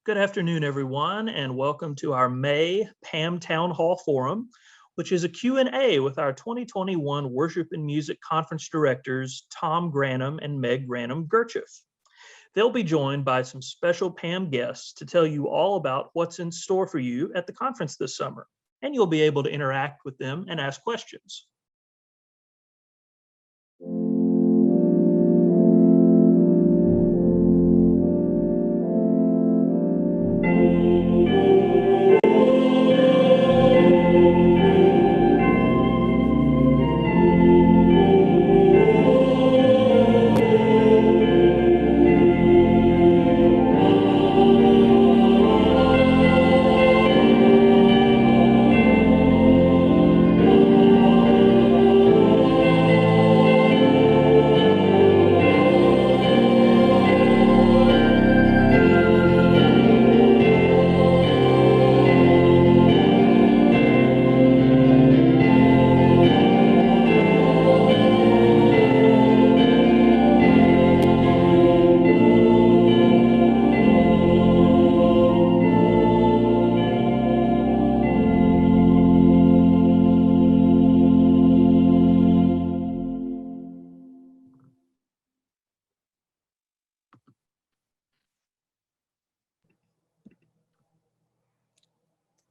Good afternoon, everyone, and welcome to our May PAM Town Hall Forum, which is a Q&A with our 2021 Worship and Music Conference Directors, Tom Granum and Meg Gurtcheff. They'll be joined by some special PAM guests to tell you all about what's in store for you at the conference this summer, and you'll be able to interact with them and ask questions.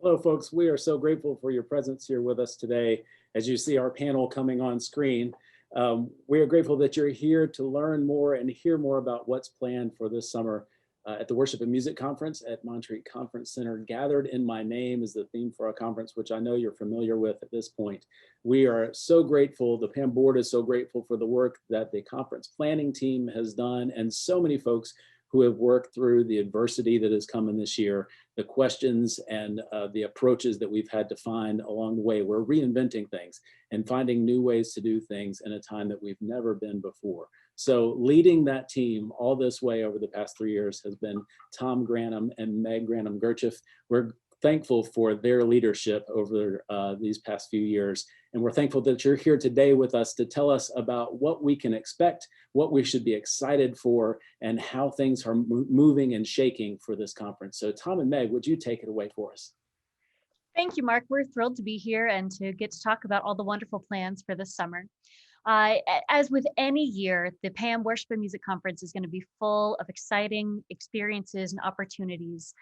Hello, folks. We are so grateful for your presence here with us today. As you see our panel coming on screen, we are grateful that you're here to learn more and hear more about what's planned for this summer at the Worship and Music Conference at Montreat Conference Center. Gathered in My Name is the theme for our conference, which I know you're familiar with at this point. We are so grateful. The PAM board is so grateful for the work that the conference planning team has done, and so many folks who have worked through the adversity that has come in this year, the questions and the approaches that we've had to find along the way. We're reinventing things and finding new ways to do things in a time that we've never been before. So leading that team all this way over the past 3 years has been Tom Granum and Meg Gurtcheff. We're thankful for their leadership over these past few years. And we're thankful that you're here today with us to tell us about what we can expect, what we should be excited for, and how things are moving and shaking for this conference. So Tom and Meg, would you take it away for us? Thank you, Mark. We're thrilled to be here and to get to talk about all the wonderful plans for this summer. As with any year, the PAM Worship and Music Conference is going to be full of exciting experiences and opportunities.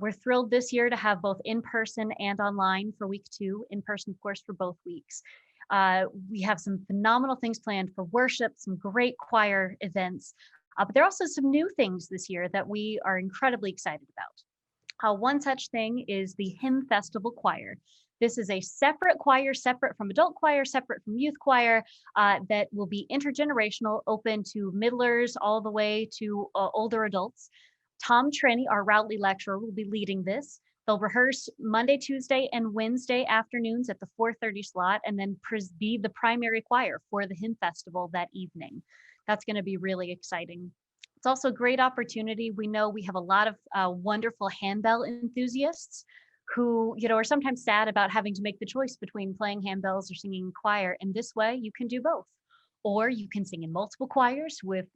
We're thrilled this year to have both in-person and online for week 2, in person, of course, for both weeks. We have some phenomenal things planned for worship, some great choir events, but there are also some new things this year that we are incredibly excited about. One such thing is the Hymn Festival Choir. This is a separate choir, separate from adult choir, separate from youth choir, that will be intergenerational, open to middlers all the way to older adults. Tom Trenny, our Routley lecturer, will be leading this. They'll rehearse Monday, Tuesday, and Wednesday afternoons at the 4:30 slot, and then be the primary choir for the Hymn Festival that evening. That's going to be really exciting. It's also a great opportunity. We know we have a lot of wonderful handbell enthusiasts who, are sometimes sad about having to make the choice between playing handbells or singing in choir. And this way you can do both. Or you can sing in multiple choirs with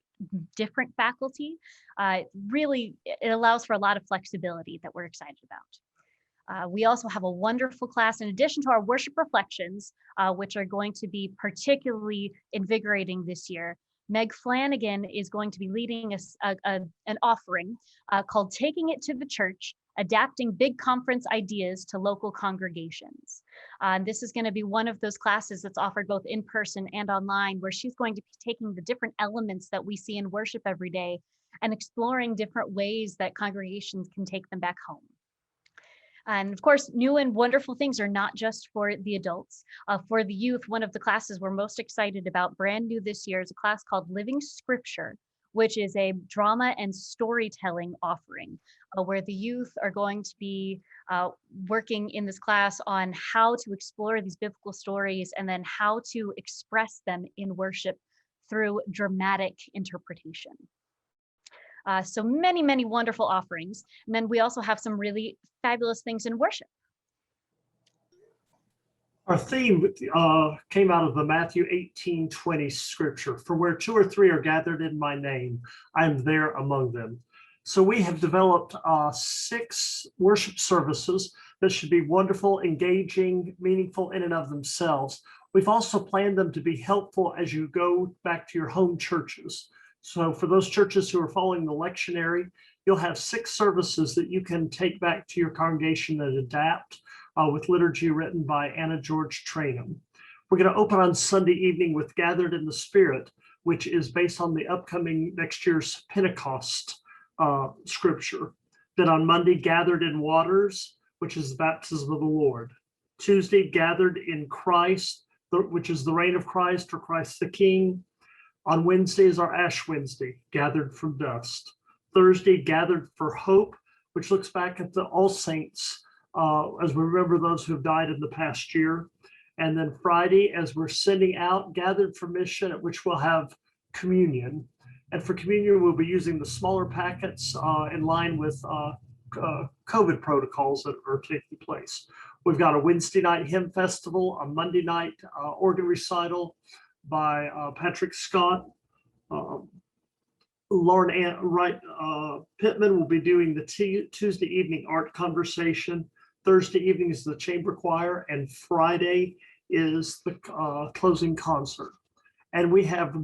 different faculty. Really, it allows for a lot of flexibility that we're excited about. We also have a wonderful class in addition to our worship reflections, which are going to be particularly invigorating this year. Meg Flanagan is going to be leading an offering called Taking It to the Church, Adapting Big Conference Ideas to Local Congregations. This is going to be one of those classes that's offered both in person and online, where she's going to be taking the different elements that we see in worship every day and exploring different ways that congregations can take them back home. And of course, new and wonderful things are not just for the adults. For the youth, one of the classes we're most excited about, brand new this year, is a class called Living Scripture, which is a drama and storytelling offering, where the youth are going to be working in this class on how to explore these biblical stories and then how to express them in worship through dramatic interpretation. So many, many wonderful offerings. And then we also have some really fabulous things in worship. Our theme came out of the Matthew 18:20 scripture, for where 2 or 3 are gathered in my name, I am there among them. So we have developed 6 worship services that should be wonderful, engaging, meaningful in and of themselves. We've also planned them to be helpful as you go back to your home churches. So for those churches who are following the lectionary, you'll have 6 services that you can take back to your congregation and adapt with liturgy written by Anna George Trainum. We're going to open on Sunday evening with Gathered in the Spirit, which is based on the upcoming next year's Pentecost scripture. Then on Monday, Gathered in Waters, which is the baptism of the Lord. Tuesday, Gathered in Christ, which is the reign of Christ or Christ the King. On Wednesday is our Ash Wednesday, Gathered from Dust. Thursday, Gathered for Hope, which looks back at the All Saints as we remember those who have died in the past year. And then Friday, as we're sending out, Gathered for Mission, at which we'll have communion. And for communion, we'll be using the smaller packets in line with COVID protocols that are taking place. We've got a Wednesday night hymn festival, a Monday night organ recital by Patrick Scott. Lauren Wright Pittman will be doing the Tuesday evening art conversation. Thursday evening is the chamber choir, and Friday is the closing concert. And we have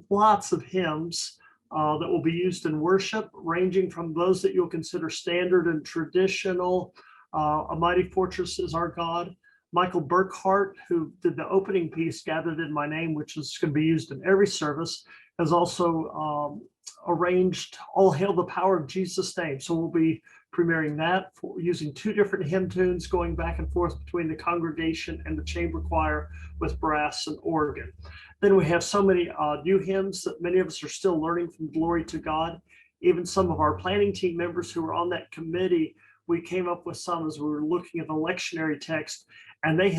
lots of hymns that will be used in worship, ranging from those that you'll consider standard and traditional. A Mighty Fortress is Our God. Michael Burkhart, who did the opening piece, Gathered in My Name, which is going to be used in every service, has also arranged All Hail the Power of Jesus' Name. So we'll be premiering that using 2 different hymn tunes, going back and forth between the congregation and the chamber choir with brass and organ. Then we have so many new hymns that many of us are still learning from Glory to God. Even some of our planning team members who were on that committee, we came up with some as we were looking at the lectionary text, and they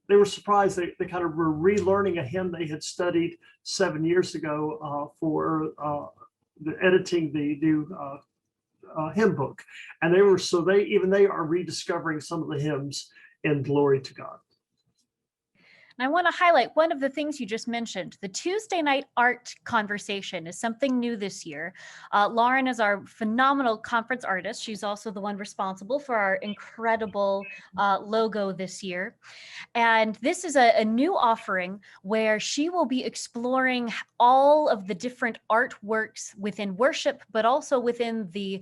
were surprised. They kind of were relearning a hymn they had studied 7 years ago for editing the new hymn book. And they are rediscovering some of the hymns in Glory to God. And I want to highlight one of the things you just mentioned. The Tuesday night art conversation is something new this year. Lauren is our phenomenal conference artist. She's also the one responsible for our incredible logo this year. And this is a new offering where she will be exploring all of the different artworks within worship, but also within the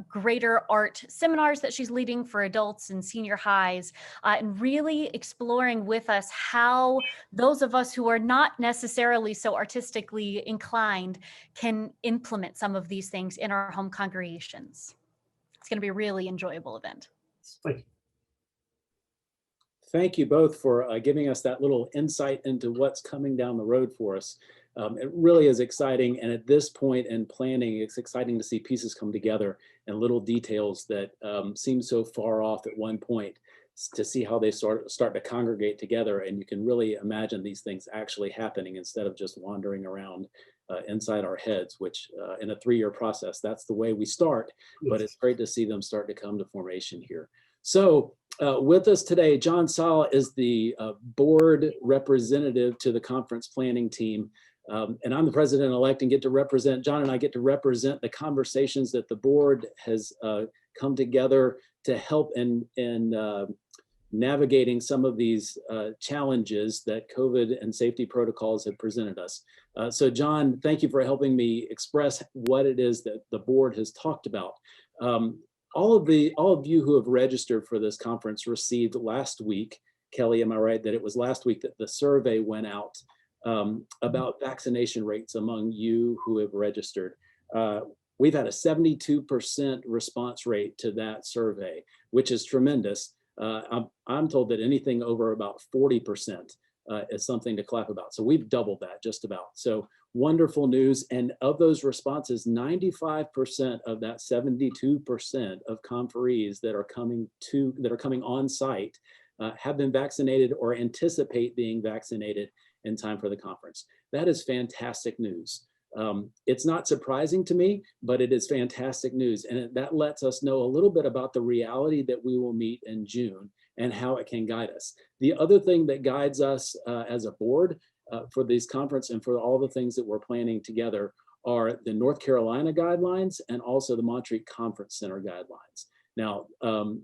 greater art seminars that she's leading for adults and senior highs, and really exploring with us how those of us who are not necessarily so artistically inclined can implement some of these things in our home congregations. It's going to be a really enjoyable event. Thank you both for giving us that little insight into what's coming down the road for us. It really is exciting. And at this point in planning, it's exciting to see pieces come together and little details that seem so far off at one point, to see how they start to congregate together. And you can really imagine these things actually happening instead of just wandering around inside our heads, which in a 3-year process, that's the way we start. But it's great to see them start to come to formation here. So with us today, John Sall is the board representative to the conference planning team. And I'm the president-elect and get to represent, John and I get to represent the conversations that the board has come together to help in navigating some of these challenges that COVID and safety protocols have presented us. So John, thank you for helping me express what it is that the board has talked about. All of you who have registered for this conference received last week, Kelly, am I right, that it was last week that the survey went out about vaccination rates among you who have registered. We've had a 72% response rate to that survey, which is tremendous. I'm told that anything over about 40% is something to clap about. So we've doubled that just about. So wonderful news. And of those responses, 95% of that 72% of conferees that are coming on site have been vaccinated or anticipate being vaccinated in time for the conference. That is fantastic news. It's not surprising to me, but it is fantastic news. And that lets us know a little bit about the reality that we will meet in June and how it can guide us. The other thing that guides us as a board for this conference and for all the things that we're planning together are the North Carolina guidelines and also the Montreat Conference Center guidelines. Now,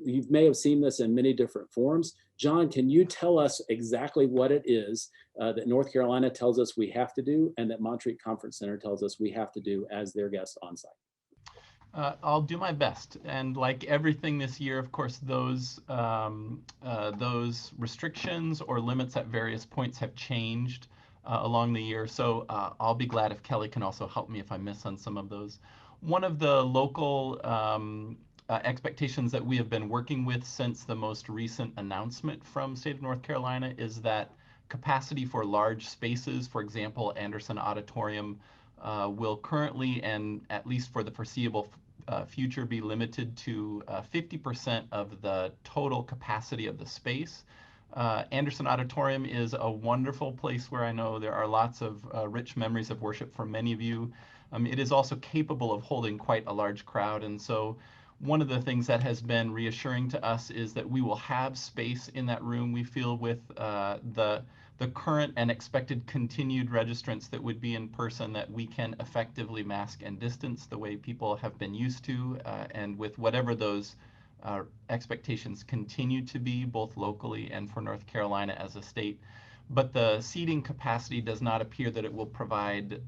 you may have seen this in many different forms. John, can you tell us exactly what it is that North Carolina tells us we have to do and that Montreat Conference Center tells us we have to do as their guests on site? I'll do my best. And like everything this year, of course, those restrictions or limits at various points have changed along the year. So I'll be glad if Kelly can also help me if I miss on some of those. One of the local expectations that we have been working with since the most recent announcement from state of North Carolina is that capacity for large spaces, for example, Anderson Auditorium, will currently and at least for the foreseeable future be limited to 50% of the total capacity of the space. Anderson Auditorium is a wonderful place where I know there are lots of rich memories of worship for many of you. It is also capable of holding quite a large crowd, and so one of the things that has been reassuring to us is that we will have space in that room. We feel with the current and expected continued registrants that would be in person that we can effectively mask and distance the way people have been used to, and with whatever those expectations continue to be, both locally and for North Carolina as a state. But the seating capacity does not appear that it will provide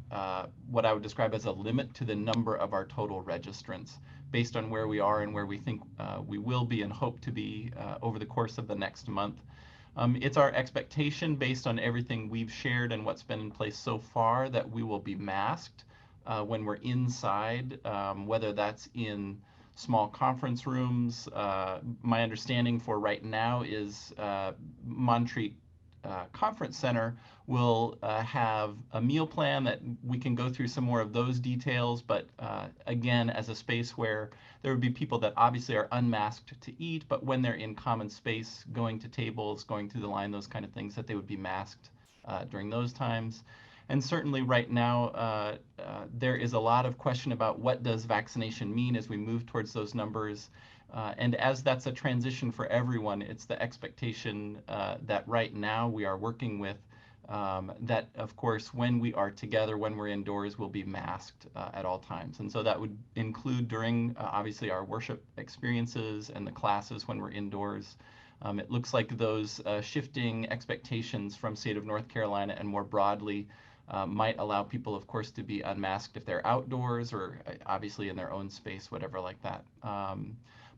what I would describe as a limit to the number of our total registrants based on where we are and where we think we will be and hope to be over the course of the next month. It's our expectation based on everything we've shared and what's been in place so far that we will be masked when we're inside, whether that's in small conference rooms. My understanding for right now is Montreat Conference Center will have a meal plan that we can go through some more of those details, but again, as a space where there would be people that obviously are unmasked to eat, but when they're in common space, going to tables, going through the line, those kind of things, that they would be masked during those times. And certainly right now, there is a lot of question about what does vaccination mean as we move towards those numbers. And as that's a transition for everyone, it's the expectation that right now we are working with that, of course, when we are together, when we're indoors, we'll be masked at all times. And so that would include during, obviously, our worship experiences and the classes when we're indoors. It looks like those shifting expectations from state of North Carolina and more broadly might allow people, of course, to be unmasked if they're outdoors or obviously in their own space, whatever like that.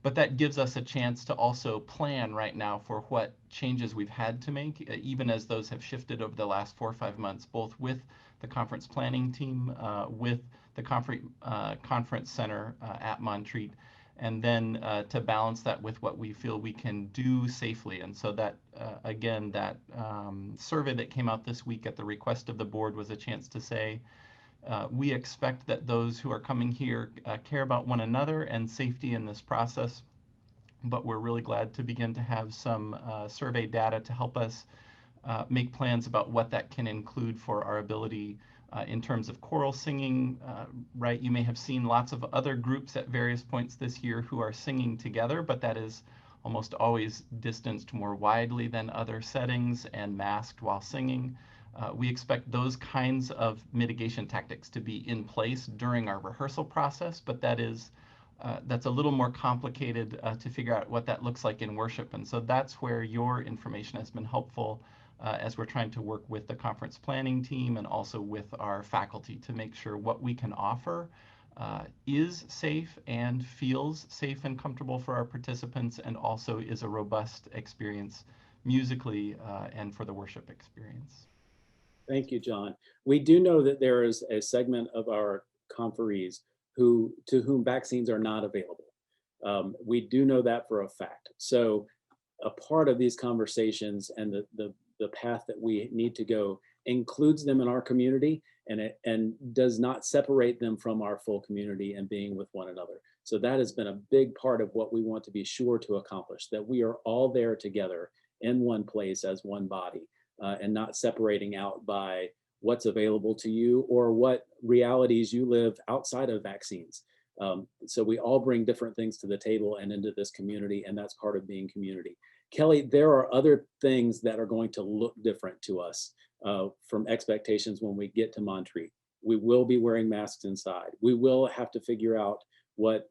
But that gives us a chance to also plan right now for what changes we've had to make, even as those have shifted over the last 4 or 5 months, both with the conference planning team, with the conference center at Montreat, and then to balance that with what we feel we can do safely. And so that, again, that survey that came out this week at the request of the board was a chance to say, we expect that those who are coming here care about one another and safety in this process, but we're really glad to begin to have some survey data to help us make plans about what that can include for our ability in terms of choral singing, right? You may have seen lots of other groups at various points this year who are singing together, but that is almost always distanced more widely than other settings and masked while singing. We expect those kinds of mitigation tactics to be in place during our rehearsal process, but that's a little more complicated to figure out what that looks like in worship. And so that's where your information has been helpful as we're trying to work with the conference planning team and also with our faculty to make sure what we can offer is safe and feels safe and comfortable for our participants, and also is a robust experience musically and for the worship experience. Thank you, John. We do know that there is a segment of our conferees to whom vaccines are not available. We do know that for a fact. So a part of these conversations and the path that we need to go includes them in our community and does not separate them from our full community and being with one another. So that has been a big part of what we want to be sure to accomplish, that we are all there together in one place as one body. And not separating out by what's available to you or what realities you live outside of vaccines. So we all bring different things to the table and into this community, and that's part of being community. Kelly, there are other things that are going to look different to us from expectations when we get to Montreat. We will be wearing masks inside. We will have to figure out what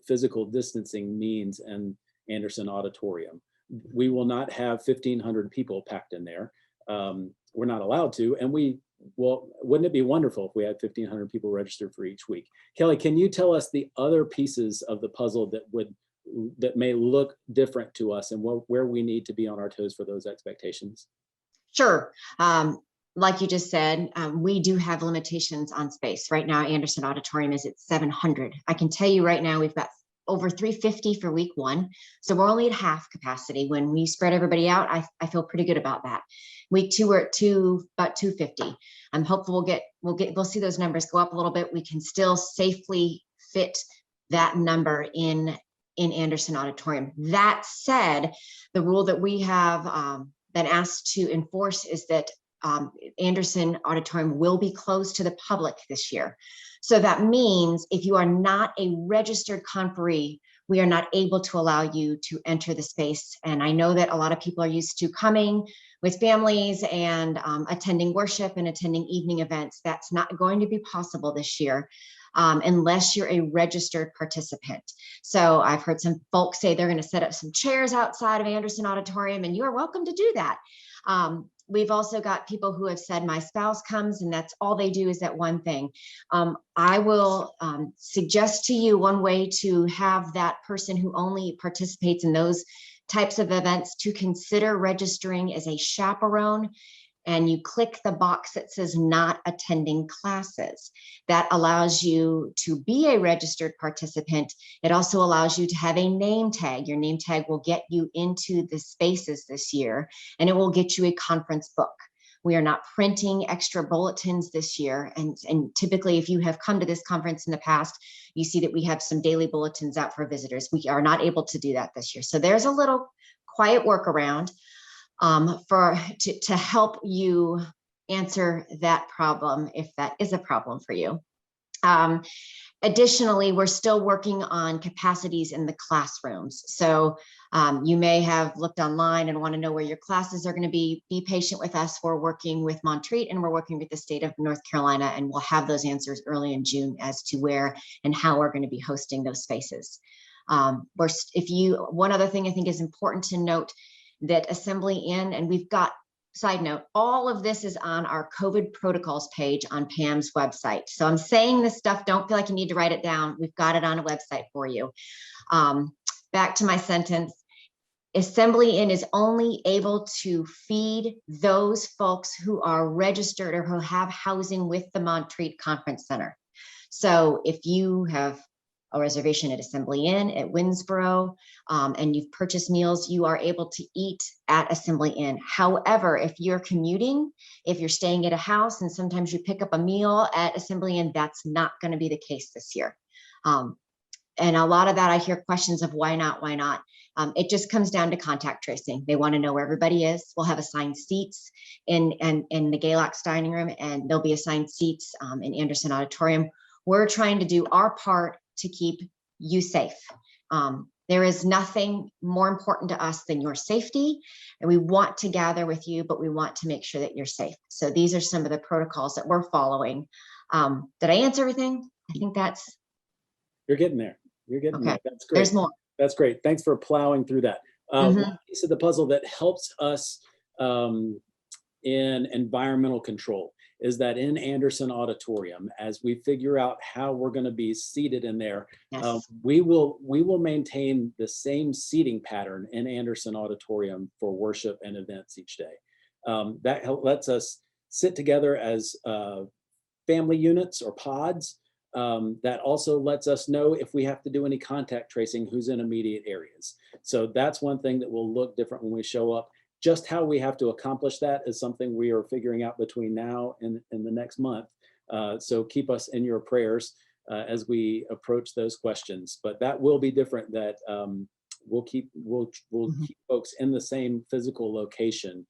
physical distancing means in Anderson Auditorium. We will not have 1,500 people packed in there. We're not allowed to, and well, wouldn't it be wonderful if we had 1,500 people registered for each week? Kelly, can you tell us the other pieces of the puzzle that may look different to us, and where we need to be on our toes for those expectations? Sure. Like you just said, we do have limitations on space. Right now, Anderson Auditorium is at 700. I can tell you right now, we've got over 350 for week 1. So we're only at half capacity. When we spread everybody out, I feel pretty good about that. Week 2, we're at about 250. I'm hopeful we'll see those numbers go up a little bit. We can still safely fit that number in Anderson Auditorium. That said, the rule that we have been asked to enforce is that Anderson Auditorium will be closed to the public this year. So that means if you are not a registered conferee, we are not able to allow you to enter the space. And I know that a lot of people are used to coming with families and attending worship and attending evening events. That's not going to be possible this year unless you're a registered participant. So I've heard some folks say they're going to set up some chairs outside of Anderson Auditorium, and you are welcome to do that. We've also got people who have said, my spouse comes and that's all they do is that one thing. I will suggest to you one way to have that person who only participates in those types of events to consider registering as a chaperone, and you click the box that says not attending classes. That allows you to be a registered participant. It also allows you to have a name tag. Your name tag will get you into the spaces this year, and it will get you a conference book. We are not printing extra bulletins this year. And typically, if you have come to this conference in the past, you see that we have some daily bulletins out for visitors. We are not able to do that this year. So there's a little quiet workaround to help you answer that problem, if that is a problem for you. Additionally, we're still working on capacities in the classrooms. So you may have looked online and want to know where your classes are going to be. Be patient with us. We're working with Montreat and we're working with the state of North Carolina, and we'll have those answers early in June as to where and how we're going to be hosting those spaces. One other thing I think is important to note, that Assembly Inn, and we've got, side note, all of this is on our COVID protocols page on PAM's website. So I'm saying this stuff, don't feel like you need to write it down. We've got it on a website for you. Back to my sentence, Assembly Inn is only able to feed those folks who are registered or who have housing with the Montreat Conference Center. So if you have a reservation at Assembly Inn at Winnsboro, and you've purchased meals, you are able to eat at Assembly Inn. However, if you're commuting, if you're staying at a house and sometimes you pick up a meal at Assembly Inn, that's not going to be the case this year. And a lot of that, I hear questions of why not, why not? It just comes down to contact tracing. They want to know where everybody is. We'll have assigned seats in the Galax dining room, and there'll be assigned seats in Anderson Auditorium. We're trying to do our part to keep you safe. There is nothing more important to us than your safety, and we want to gather with you, but we want to make sure that you're safe. So these are some of the protocols that we're following. Did I answer everything? I think that's... You're getting there. You're getting okay. there. That's great. There's more. That's great. Thanks for plowing through that. One piece of the puzzle that helps us in environmental control is that in Anderson Auditorium, as we figure out how we're going to be seated in there, Yes. we will maintain the same seating pattern in Anderson Auditorium for worship and events each day. That lets us sit together as family units or pods. That also lets us know if we have to do any contact tracing, who's in immediate areas. So that's one thing that will look different when we show up. Just how we have to accomplish that is something we are figuring out between now and the next month. So keep us in your prayers as we approach those questions. But that will be different. That we'll keep folks in the same physical location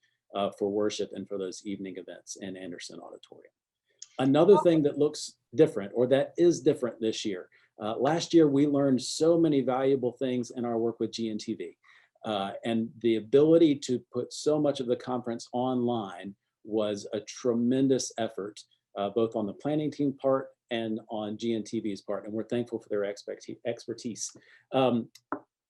for worship and for those evening events in Anderson Auditorium. Another thing that looks different, or that is different this year. Last year we learned so many valuable things in our work with GNTV. And the ability to put so much of the conference online was a tremendous effort both on the planning team part and on GNTV's part, and we're thankful for their expertise.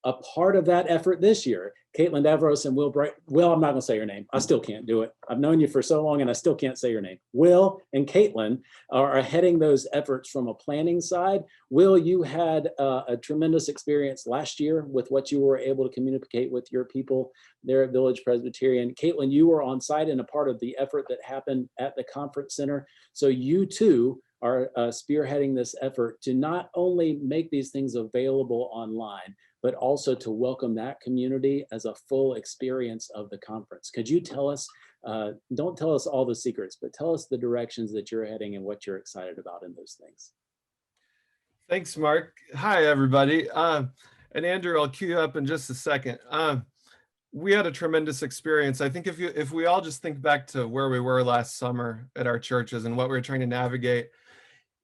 A part of that effort this year, Kaitlyn, Davros, and Will, I'm not gonna say your name. I still can't do it. I've known you for so long and I still can't say your name. Will and Kaitlyn are heading those efforts from a planning side. Will, you had a tremendous experience last year with what you were able to communicate with your people there at Village Presbyterian. Kaitlyn, you were on site and a part of the effort that happened at the conference center. So you too are spearheading this effort to not only make these things available online, but also to welcome that community as a full experience of the conference. Could you tell us, don't tell us all the secrets, but tell us the directions that you're heading and what you're excited about in those things. Thanks, Mark. Hi, everybody. And Andrew, I'll cue you up in just a second. We had a tremendous experience. I think if we all just think back to where we were last summer at our churches and what we were trying to navigate,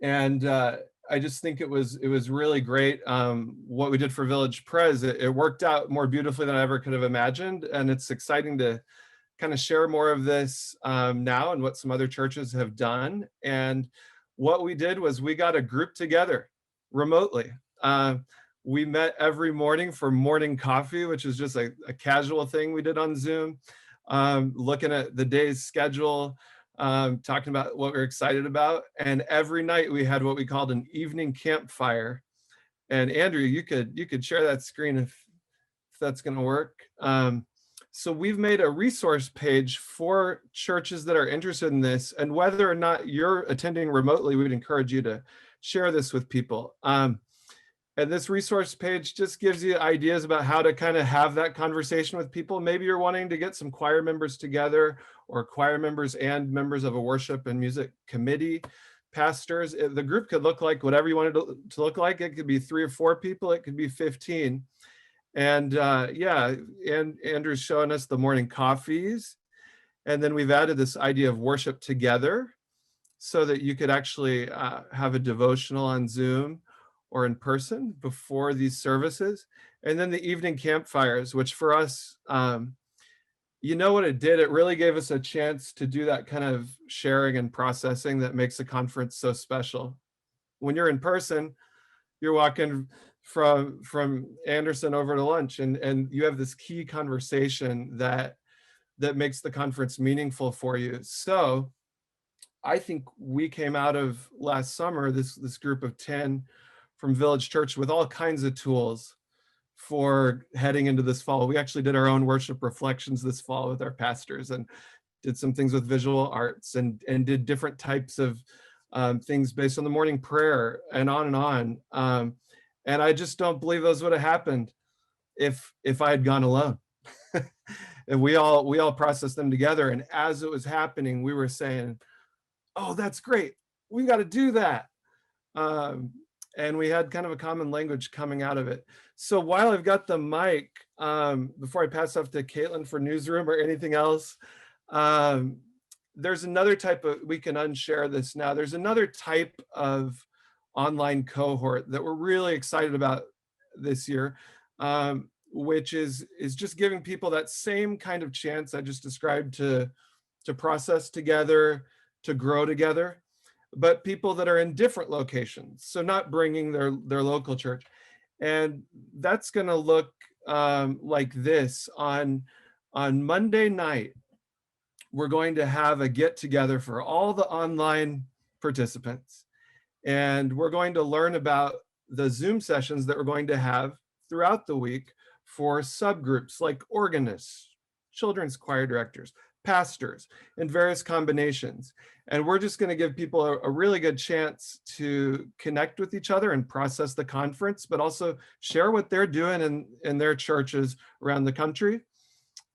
and I just think it was really great. What we did for Village Pres, it worked out more beautifully than I ever could have imagined. And it's exciting to kind of share more of this now and what some other churches have done. And what we did was we got a group together remotely. We met every morning for morning coffee, which is just a casual thing we did on Zoom, looking at the day's schedule, talking about what we're excited about. And every night we had what we called an evening campfire. And Andrew, you could share that screen if that's going to work. So we've made a resource page for churches that are interested in this, and whether or not you're attending remotely, we'd encourage you to share this with people. And this resource page just gives you ideas about how to kind of have that conversation with people. Maybe you're wanting to get some choir members together, or choir members and members of a worship and music committee, pastors. The group could look like whatever you want it to look like. It could be 3 or 4 people. It could be 15. And yeah, and Andrew's showing us the morning coffees. And then we've added this idea of worship together so that you could actually have a devotional on Zoom or in person before these services. And then the evening campfires, which for us, you know what it did? It really gave us a chance to do that kind of sharing and processing that makes a conference so special. When you're in person, you're walking from Anderson over to lunch, and you have this key conversation that makes the conference meaningful for you. So I think we came out of last summer, this group of 10 from Village Church, with all kinds of tools for heading into this fall. We actually did our own worship reflections this fall with our pastors, and did some things with visual arts, and did different types of things based on the morning prayer, and on and on. And I just don't believe those would have happened if I had gone alone. And we all processed them together. And as it was happening, we were saying, "Oh, that's great. We got to do that." And we had kind of a common language coming out of it. So while I've got the mic, before I pass off to Kaitlyn for newsroom or anything else, there's another type of, we can unshare this now. There's another type of online cohort that we're really excited about this year, which is just giving people that same kind of chance I just described to process together, to grow together, but people that are in different locations. So not bringing their local church. And that's going to look like this. On Monday night, we're going to have a get together for all the online participants. And we're going to learn about the Zoom sessions that we're going to have throughout the week for subgroups like organists, children's choir directors, pastors, and various combinations. And we're just going to give people a really good chance to connect with each other and process the conference, but also share what they're doing in their churches around the country,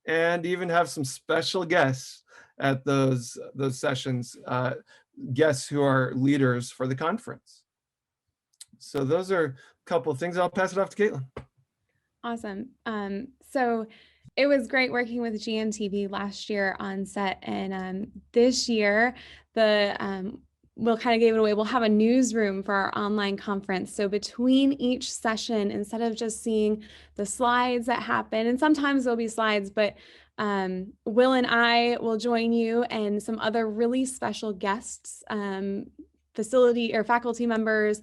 and even have some special guests at those sessions, guests who are leaders for the conference. So those are a couple of things. I'll pass it off to Kaitlyn. Awesome. So it was great working with GNTV last year on set, and this year we'll kind of give it away. We'll have a newsroom for our online conference. So between each session, instead of just seeing the slides that happen, and sometimes there'll be slides, but Will and I will join you and some other really special guests, facility or faculty members,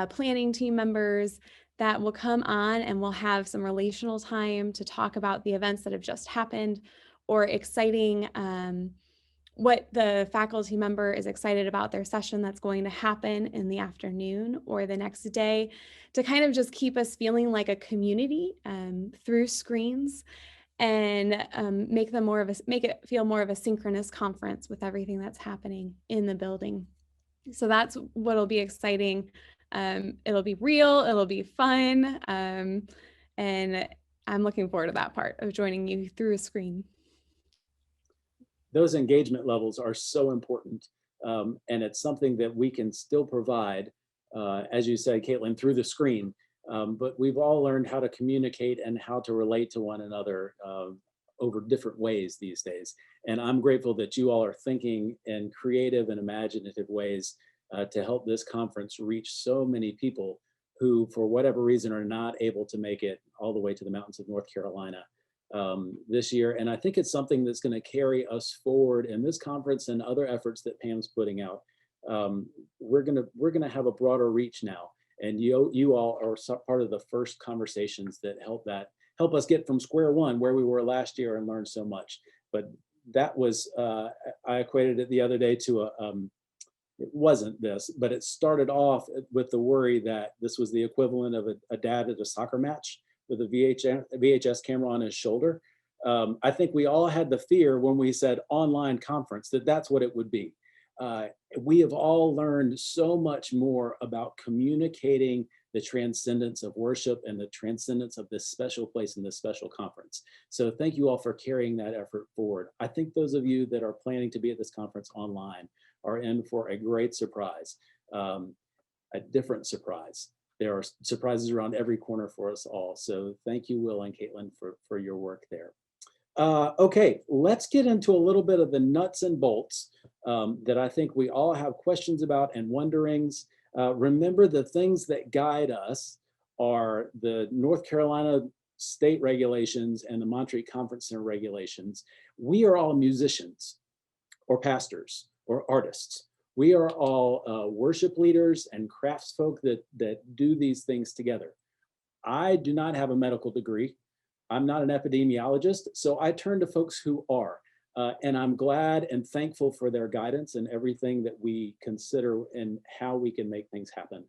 planning team members that will come on, and we'll have some relational time to talk about the events that have just happened, or exciting, what the faculty member is excited about their session that's going to happen in the afternoon or the next day, to kind of just keep us feeling like a community through screens, and make it feel more of a synchronous conference with everything that's happening in the building. So that's what'll be exciting. It'll be real, it'll be fun, and I'm looking forward to that part of joining you through a screen. Those engagement levels are so important, and it's something that we can still provide, as you said, Kaitlyn, through the screen. But we've all learned how to communicate and how to relate to one another over different ways these days. And I'm grateful that you all are thinking in creative and imaginative ways to help this conference reach so many people who, for whatever reason, are not able to make it all the way to the mountains of North Carolina this year. And I think it's something that's going to carry us forward in this conference and other efforts that Pam's putting out. We're gonna have a broader reach now. And you all are part of the first conversations that help us get from square one where we were last year and learn so much. But that was, I equated it the other day to it wasn't this, but it started off with the worry that this was the equivalent of a dad at a soccer match with a VHS camera on his shoulder. I think we all had the fear when we said online conference that that's what it would be. We have all learned so much more about communicating the transcendence of worship and the transcendence of this special place in this special conference. So thank you all for carrying that effort forward. I think those of you that are planning to be at this conference online are in for a great surprise, a different surprise. There are surprises around every corner for us all. So thank you, Will and Kaitlyn, for your work there. Okay, let's get into a little bit of the nuts and bolts that I think we all have questions about and wonderings. Remember, the things that guide us are the North Carolina state regulations and the Montreat Conference Center regulations. We are all musicians or pastors or artists. We are all worship leaders and craftsfolk that do these things together. I do not have a medical degree. I'm not an epidemiologist, so I turn to folks who are. And I'm glad and thankful for their guidance and everything that we consider and how we can make things happen.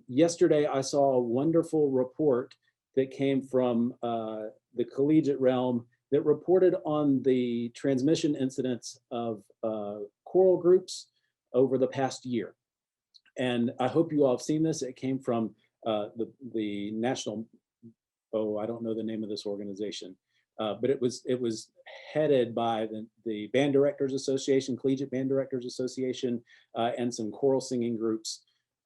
Yesterday, I saw a wonderful report that came from the collegiate realm that reported on the transmission incidents of choral groups over the past year. And I hope you all have seen this. It came from the national, I don't know the name of this organization, but it was headed by the Band Directors Association, Collegiate Band Directors Association, and some choral singing groups.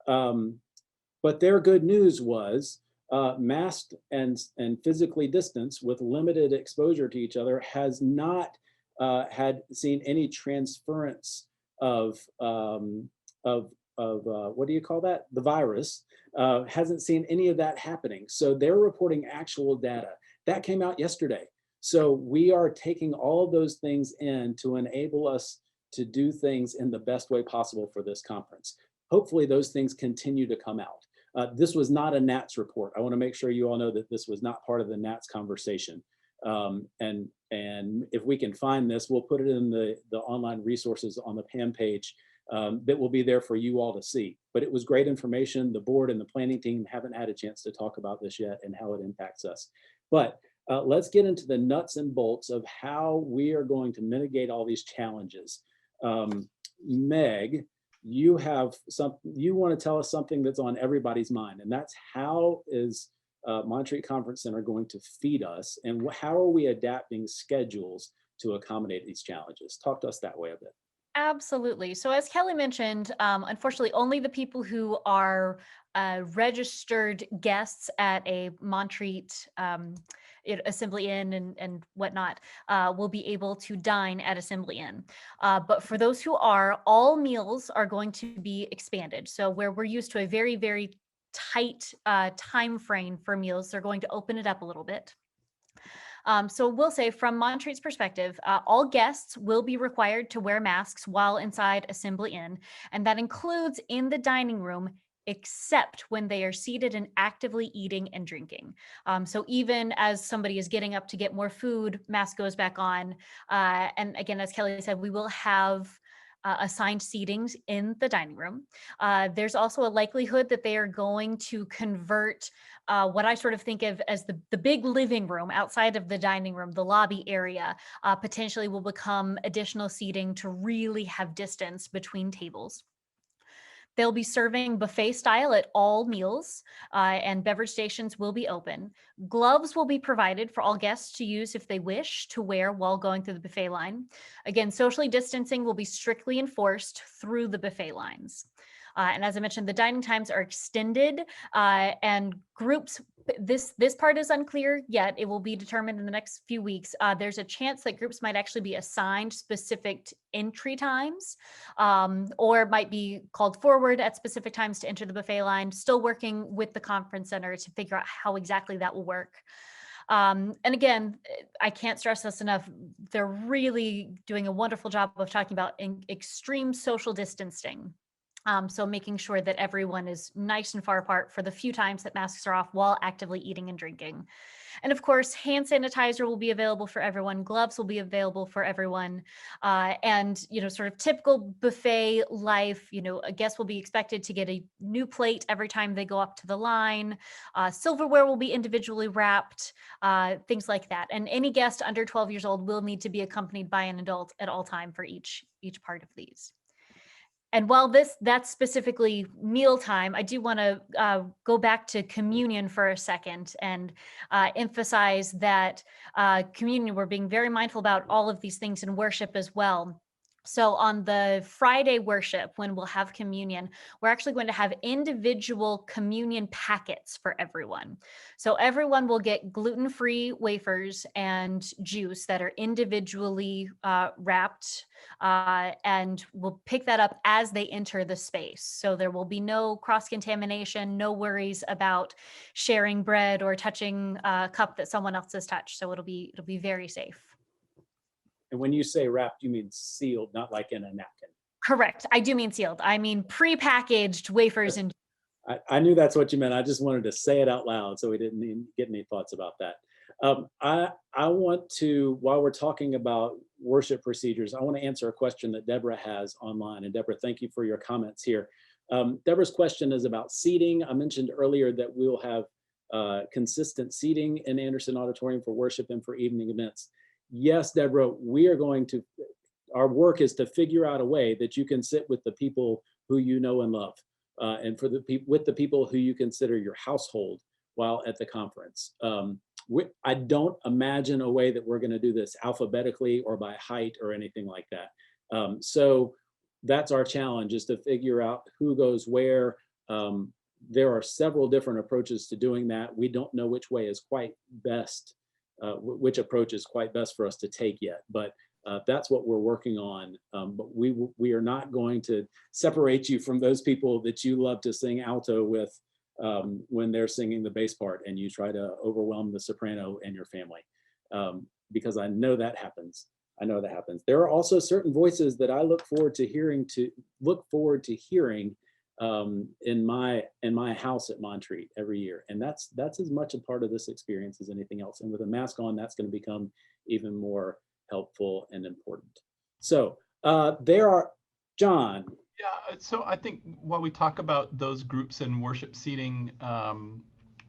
But their good news was masked and physically distanced with limited exposure to each other has not had seen any transference of what do you call that? The virus. Hasn't seen any of that happening. So they're reporting actual data. That came out yesterday. So we are taking all of those things in to enable us to do things in the best way possible for this conference. Hopefully those things continue to come out. This was not a NATS report. I want to make sure you all know that this was not part of the NATS conversation. And if we can find this, we'll put it in the online resources on the PAM page that will be there for you all to see. But it was great information. The board and the planning team haven't had a chance to talk about this yet and how it impacts us. But let's get into the nuts and bolts of how we are going to mitigate all these challenges. Meg, you want to tell us something that's on everybody's mind, and that's how is Montreat Conference Center going to feed us, and how are we adapting schedules to accommodate these challenges? Talk to us that way a bit. Absolutely. So as Kelly mentioned, unfortunately, only the people who are registered guests at a Montreat Assembly Inn and whatnot will be able to dine at Assembly Inn. But for those who are, all meals are going to be expanded. So where we're used to a very, very tight time frame for meals, they're going to open it up a little bit. So we'll say from Montreat's perspective, all guests will be required to wear masks while inside Assembly Inn, and that includes in the dining room, except when they are seated and actively eating and drinking. So even as somebody is getting up to get more food, mask goes back on. And again, as Kelly said, we will have assigned seatings in the dining room. There's also a likelihood that they are going to convert what I sort of think of as the big living room outside of the dining room, the lobby area, potentially will become additional seating to really have distance between tables. They'll be serving buffet style at all meals, and beverage stations will be open. Gloves will be provided for all guests to use if they wish to wear while going through the buffet line. Again, socially distancing will be strictly enforced through the buffet lines. And as I mentioned, the dining times are extended, and groups, this part is unclear yet. It will be determined in the next few weeks. There's a chance that groups might actually be assigned specific entry times, or might be called forward at specific times to enter the buffet line, still working with the conference center to figure out how exactly that will work. And again, I can't stress this enough. They're really doing a wonderful job of talking about extreme social distancing. So making sure that everyone is nice and far apart for the few times that masks are off while actively eating and drinking. And of course, hand sanitizer will be available for everyone. Gloves will be available for everyone. And, sort of typical buffet life, a guest will be expected to get a new plate every time they go up to the line. Silverware will be individually wrapped, things like that. And any guest under 12 years old will need to be accompanied by an adult at all time for each part of these. And while that's specifically mealtime, I do want to go back to communion for a second and emphasize that communion, we're being very mindful about all of these things in worship as well. So on the Friday worship, when we'll have communion, we're actually going to have individual communion packets for everyone. So everyone will get gluten-free wafers and juice that are individually wrapped, and we'll pick that up as they enter the space. So there will be no cross-contamination, no worries about sharing bread or touching a cup that someone else has touched. So it'll be very safe. And when you say wrapped, you mean sealed, not like in a napkin. Correct. I do mean sealed. I mean pre-packaged wafers and. I knew that's what you meant. I just wanted to say it out loud so we didn't get any thoughts about that. I want to, while we're talking about worship procedures, I want to answer a question that Deborah has online. And Deborah, thank you for your comments here. Deborah's question is about seating. I mentioned earlier that we'll have consistent seating in Anderson Auditorium for worship and for evening events. Yes, Deborah, our work is to figure out a way that you can sit with the people who you know and love, and with the people who you consider your household while at the conference. I don't imagine a way that we're going to do this alphabetically or by height or anything like that. So that's our challenge, is to figure out who goes where. There are several different approaches to doing that. We don't know which way is quite best. Which approach is quite best for us to take yet, but that's what we're working on. But we are not going to separate you from those people that you love to sing alto with when they're singing the bass part and you try to overwhelm the soprano and your family, because I know that happens. There are also certain voices that I look forward to hearing in my house at Montreat every year, and that's as much a part of this experience as anything else. And with a mask on, that's going to become even more helpful and important. So there are, John. Yeah, so I think while we talk about those groups and worship seating,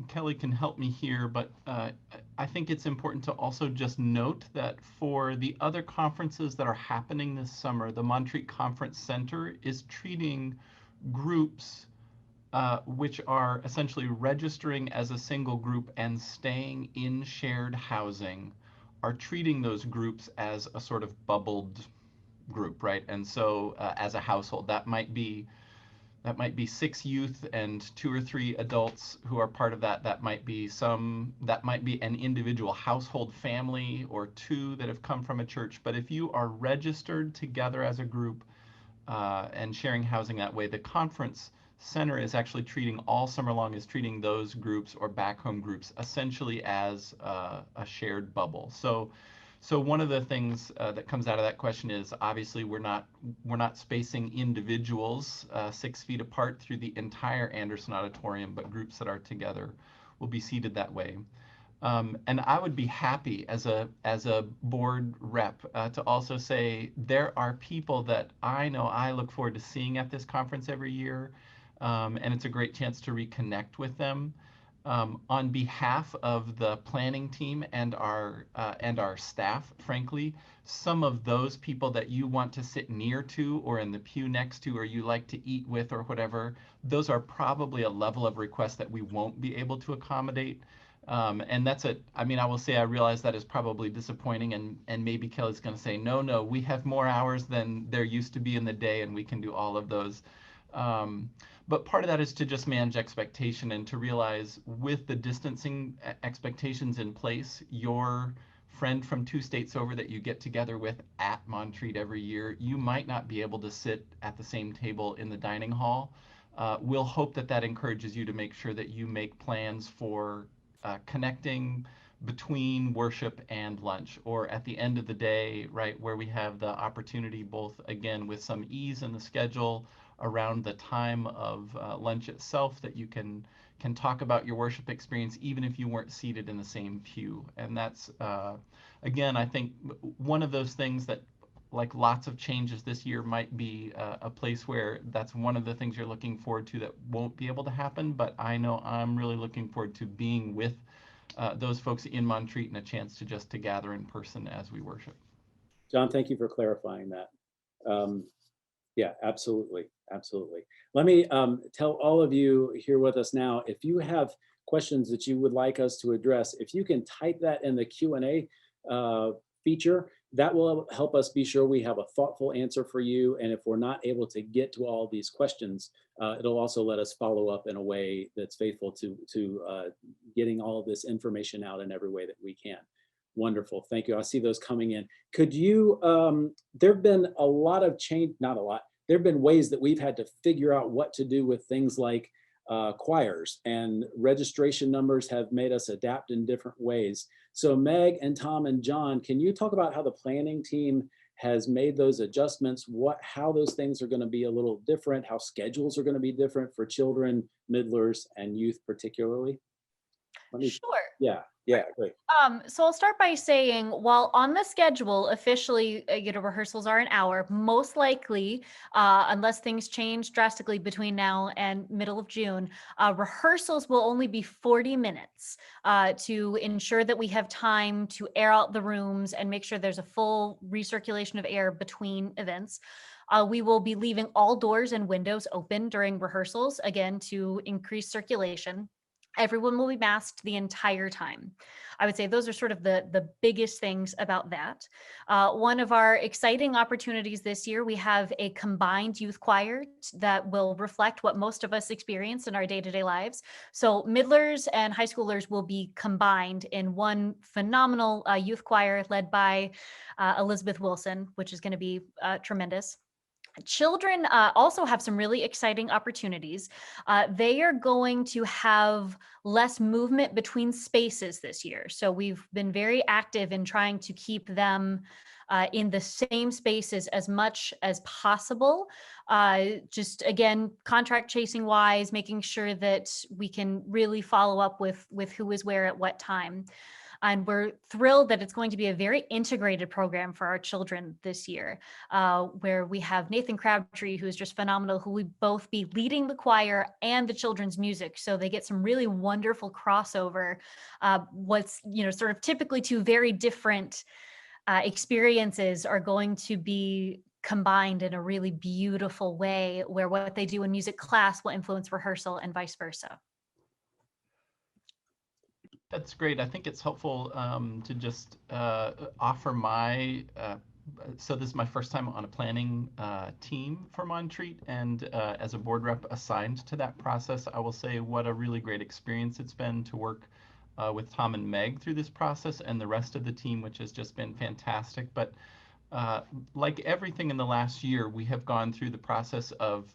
Kelly can help me here, but I think it's important to also just note that for the other conferences that are happening this summer, the Montreat Conference Center is treating groups which are essentially registering as a single group and staying in shared housing, are treating those groups as a sort of bubbled group, right? And so as a household, that might be 6 youth and 2 or 3 adults who are part of that. That might be an individual household family or 2 that have come from a church. But if you are registered together as a group and sharing housing that way, the conference center is actually treating all summer long is treating those groups or back home groups essentially as a shared bubble. So one of the things that comes out of that question is obviously we're not spacing individuals 6 feet apart through the entire Anderson Auditorium, but groups that are together will be seated that way. And I would be happy as a board rep to also say there are people that I know I look forward to seeing at this conference every year, and it's a great chance to reconnect with them. On behalf of the planning team and our staff, frankly, some of those people that you want to sit near to or in the pew next to or you like to eat with or whatever, those are probably a level of request that we won't be able to accommodate. And that's I mean, I will say I realize that is probably disappointing, and maybe Kelly's going to say, no, we have more hours than there used to be in the day, and we can do all of those. But part of that is to just manage expectation and to realize with the distancing expectations in place, your friend from 2 states over that you get together with at Montreat every year, you might not be able to sit at the same table in the dining hall. We'll hope that encourages you to make sure that you make plans for connecting between worship and lunch, or at the end of the day, right, where we have the opportunity both, again, with some ease in the schedule around the time of lunch itself, that you can talk about your worship experience even if you weren't seated in the same pew. And that's, again, I think one of those things that, like lots of changes this year, might be a place where that's one of the things you're looking forward to that won't be able to happen. But I know I'm really looking forward to being with those folks in Montreat and a chance to gather in person as we worship. John, thank you for clarifying that. Yeah, absolutely. Let me tell all of you here with us now, if you have questions that you would like us to address, if you can type that in the Q&A feature, that will help us be sure we have a thoughtful answer for you. And if we're not able to get to all these questions, it'll also let us follow up in a way that's faithful to getting all of this information out in every way that we can. Wonderful, thank you. I see those coming in. Could you, there've been a lot of change, not a lot, there've been ways that we've had to figure out what to do with things like choirs, and registration numbers have made us adapt in different ways. So Meg and Tom and John, can you talk about how the planning team has made those adjustments, how those things are going to be a little different, how schedules are going to be different for children, middlers, and youth particularly? Sure. Yeah, great. So I'll start by saying, while on the schedule, officially, rehearsals are an hour, most likely, unless things change drastically between now and middle of June, rehearsals will only be 40 minutes to ensure that we have time to air out the rooms and make sure there's a full recirculation of air between events. We will be leaving all doors and windows open during rehearsals, again, to increase circulation. Everyone will be masked the entire time. I would say those are sort of the biggest things about that. One of our exciting opportunities this year, we have a combined youth choir that will reflect what most of us experience in our day-to-day lives. So middlers and high schoolers will be combined in one phenomenal youth choir led by Elizabeth Wilson, which is going to be tremendous. Children also have some really exciting opportunities. They are going to have less movement between spaces this year. So we've been very active in trying to keep them in the same spaces as much as possible. Just again, contract chasing wise, making sure that we can really follow up with who is where at what time. And we're thrilled that it's going to be a very integrated program for our children this year, where we have Nathan Crabtree, who's just phenomenal, who will both be leading the choir and the children's music. So they get some really wonderful crossover. What's, sort of typically two very different experiences are going to be combined in a really beautiful way, where what they do in music class will influence rehearsal and vice versa. That's great. I think it's helpful to just offer my, so this is my first time on a planning team for Montreat, and as a board rep assigned to that process, I will say what a really great experience it's been to work with Tom and Meg through this process, and the rest of the team, which has just been fantastic. But like everything in the last year, we have gone through the process of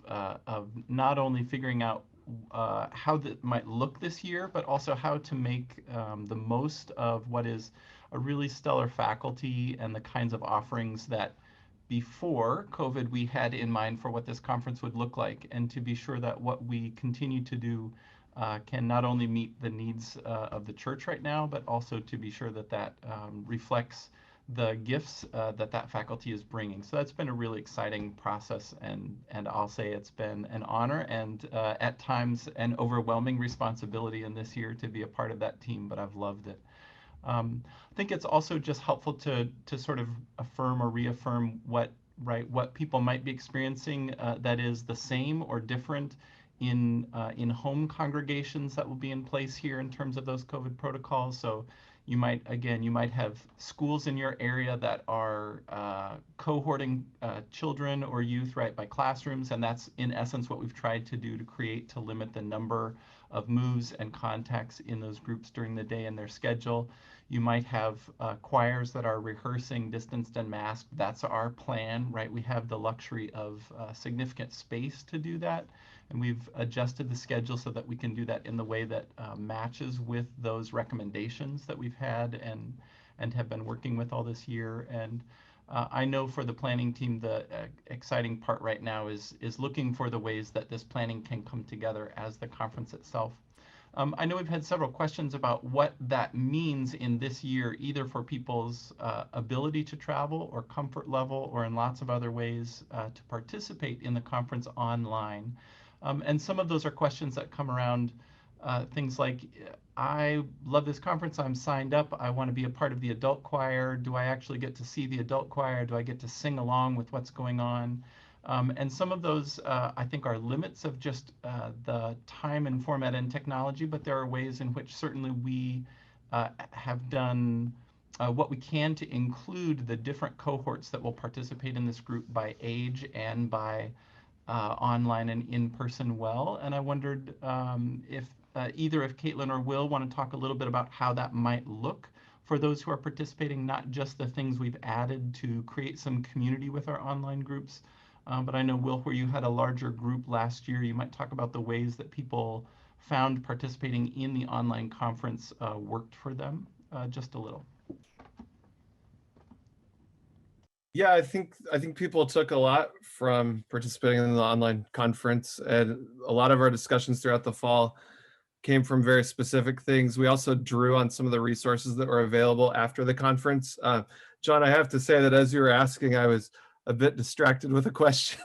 not only figuring out how that might look this year, but also how to make the most of what is a really stellar faculty and the kinds of offerings that before COVID we had in mind for what this conference would look like, and to be sure that what we continue to do can not only meet the needs of the church right now, but also to be sure that that reflects the gifts that faculty is bringing. So that's been a really exciting process, and I'll say it's been an honor and at times an overwhelming responsibility in this year to be a part of that team, but I've loved it. I think it's also just helpful to sort of affirm or reaffirm what people might be experiencing that is the same or different in home congregations that will be in place here in terms of those COVID protocols. So you might have schools in your area that are cohorting children or youth by classrooms, and that's in essence what we've tried to do to limit the number of moves and contacts in those groups during the day in their schedule. You might have choirs that are rehearsing distanced and masked. That's our plan, right? We have the luxury of significant space to do that, and we've adjusted the schedule so that we can do that in the way that matches with those recommendations that we've had and have been working with all this year. And I know for the planning team, the exciting part right now is looking for the ways that this planning can come together as the conference itself. I know we've had several questions about what that means in this year, either for people's ability to travel or comfort level, or in lots of other ways to participate in the conference online. And some of those are questions that come around things like, I love this conference, I'm signed up, I want to be a part of the adult choir. Do I actually get to see the adult choir? Do I get to sing along with what's going on? And some of those, I think, are limits of just the time and format and technology, but there are ways in which certainly we have done what we can to include the different cohorts that will participate in this group by age and by online and in-person well. And I wondered if either if Kaitlyn or Will want to talk a little bit about how that might look for those who are participating, not just the things we've added to create some community with our online groups, but I know, Will, where you had a larger group last year, you might talk about the ways that people found participating in the online conference worked for them, just a little. Yeah, I think people took a lot from participating in the online conference, and a lot of our discussions throughout the fall came from very specific things. We also drew on some of the resources that were available after the conference. John, I have to say that as you were asking, I was a bit distracted with a question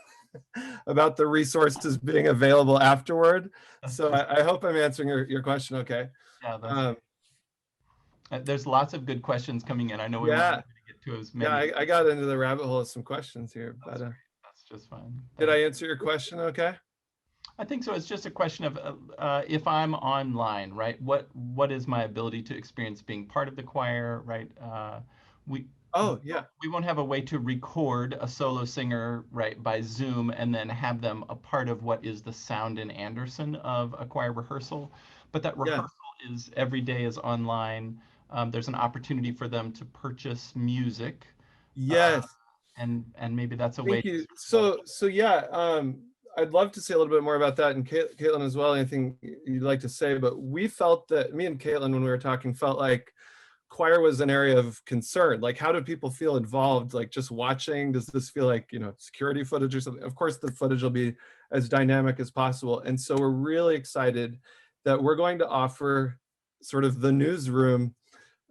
about the resources being available afterward. So I hope I'm answering your question okay. Yeah, there's lots of good questions coming in. I know we might not get to as many. Yeah, I got into the rabbit hole of some questions here, but that's just fine. Did I answer your question okay? I think so. It's just a question of if I'm online, right? What is my ability to experience being part of the choir, right? We won't have a way to record a solo singer, right, by Zoom and then have them a part of what is the sound in Anderson of a choir rehearsal. But that rehearsal is every day is online. There's an opportunity for them to purchase music. Yes. And maybe that's a Thank way. You. So yeah. I'd love to say a little bit more about that, and Kaitlyn as well, anything you'd like to say, but we felt that, me and Kaitlyn, when we were talking, felt like choir was an area of concern. Like, how do people feel involved? Like, just watching, does this feel like, security footage or something? Of course, the footage will be as dynamic as possible. And so we're really excited that we're going to offer sort of the newsroom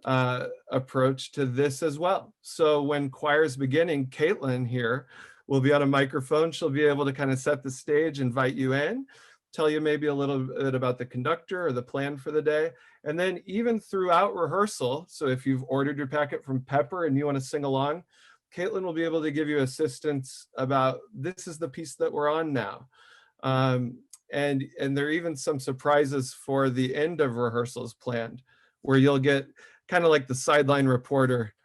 approach to this as well. So when choir's beginning, Kaitlyn here will be on a microphone. She'll be able to kind of set the stage, invite you in, tell you maybe a little bit about the conductor or the plan for the day. And then even throughout rehearsal, so if you've ordered your packet from Pepper and you want to sing along, Kaitlyn will be able to give you assistance about, this is the piece that we're on now. And there are even some surprises for the end of rehearsals planned, where you'll get kind of like the sideline reporter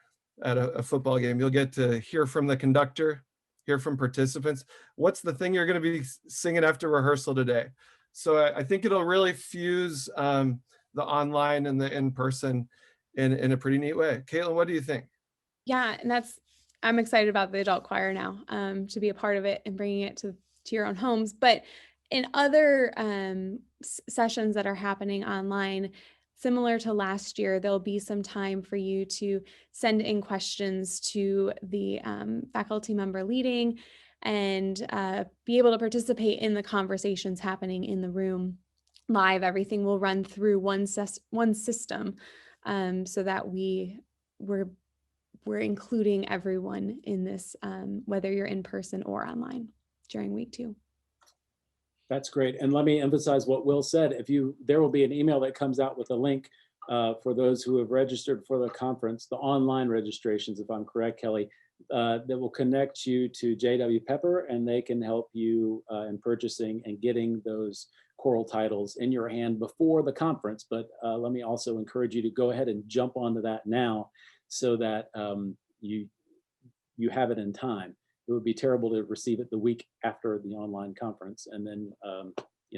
at a football game. You'll get to hear from the conductor, hear from participants. What's the thing you're going to be singing after rehearsal today? So I think it'll really fuse the online and the in-person in a pretty neat way. Kaitlyn, what do you think? Yeah, and that's I'm excited about the adult choir now, to be a part of it and bringing it to your own homes. But in other sessions that are happening online, similar to last year, there'll be some time for you to send in questions to the faculty member leading and be able to participate in the conversations happening in the room live. Everything will run through one system, so that we're including everyone in this, whether you're in person or online during week 2. That's great. And let me emphasize what Will said. There will be an email that comes out with a link for those who have registered for the conference, the online registrations, if I'm correct, Kelly, that will connect you to JW Pepper, and they can help you in purchasing and getting those choral titles in your hand before the conference. But let me also encourage you to go ahead and jump onto that now, so that you have it in time. It would be terrible to receive it the week after the online conference, and then